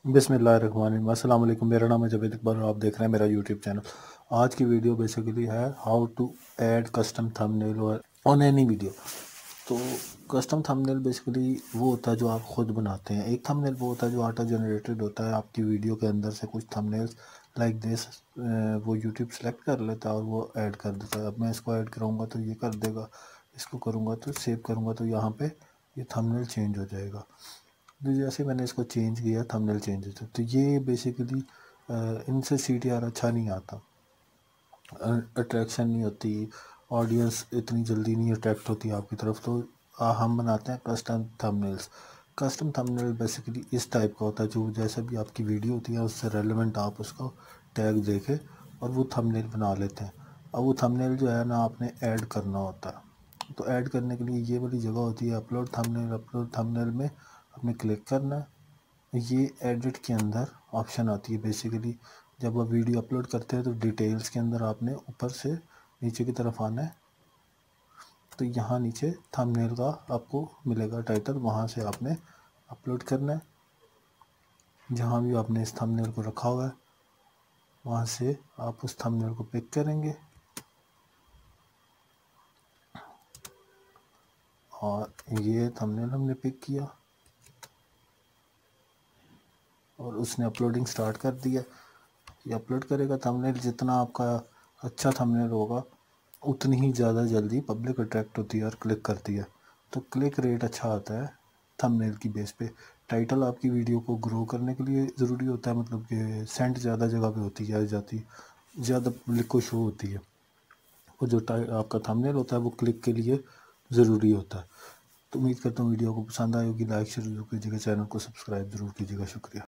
बिस्मिल्लाहिर्रहमानिर्रहीम। अस्सलाम वालेकुम। मेरा नाम है जावेद इकबाल और आप देख रहे हैं मेरा यूट्यूब चैनल। आज की वीडियो बेसिकली है how to add custom thumbnail और ऑन एनी वीडियो। तो कस्टम थंबनेल बेसिकली वो होता है जो आप ख़ुद बनाते हैं। एक थंबनेल वो होता है जो ऑटो जनरेटेड होता है, आपकी वीडियो के अंदर से कुछ थंबनेल्स लाइक दिस वो यूट्यूब सेलेक्ट कर लेता है और वो ऐड कर देता है। अब मैं इसको ऐड कराऊंगा तो ये कर देगा, इसको करूँगा तो सेव करूँगा तो यहाँ पे ये थंबनेल चेंज हो जाएगा। तो जैसे मैंने इसको चेंज किया, थंबनेल चेंज होता है। तो ये बेसिकली इनसे CTR अच्छा नहीं आता, अट्रैक्शन नहीं होती, ऑडियंस इतनी जल्दी नहीं अट्रैक्ट होती आपकी तरफ। तो हम बनाते हैं custom thumbnails. Custom thumbnail basically इस टाइप का होता है, जो जैसे भी आपकी वीडियो होती है उससे रेलेवेंट आप उसको टैग देके और वो थंबनेल बना लेते हैं। अब वो थंबनेल जो है ना आपने ऐड करना होता है। तो ऐड करने के लिए ये वाली जगह होती है अपलोड थंबनेल। अपलोड थंबनेल में आपने क्लिक करना है। ये एडिट के अंदर ऑप्शन आती है बेसिकली। जब आप वीडियो अपलोड करते हैं तो डिटेल्स के अंदर आपने ऊपर से नीचे की तरफ आना है। तो यहाँ नीचे थंबनेल का आपको मिलेगा टाइटल, वहाँ से आपने अपलोड करना है। जहाँ भी आपने इस थंबनेल को रखा हुआ है वहाँ से आप उस थंबनेल को पिक करेंगे और ये थंबनेल हमने पिक किया और उसने अपलोडिंग स्टार्ट कर दिया। ये अपलोड करेगा थंबनेल। जितना आपका अच्छा थंबनेल होगा उतनी ही ज़्यादा जल्दी पब्लिक अट्रैक्ट होती है और क्लिक करती है। तो क्लिक रेट अच्छा आता है थंबनेल की बेस पे। टाइटल आपकी वीडियो को ग्रो करने के लिए ज़रूरी होता है, मतलब कि सेंट ज़्यादा जगह पे होती है जाती, ज़्यादा पब्लिक को शो होती है। और जो आपका थंबनेल होता है वो क्लिक के लिए ज़रूरी होता है। तो उम्मीद करता हूँ वीडियो को पसंद आई होगी। लाइक शेयर जरूर कीजिएगा, चैनल को सब्सक्राइब ज़रूर कीजिएगा। शुक्रिया।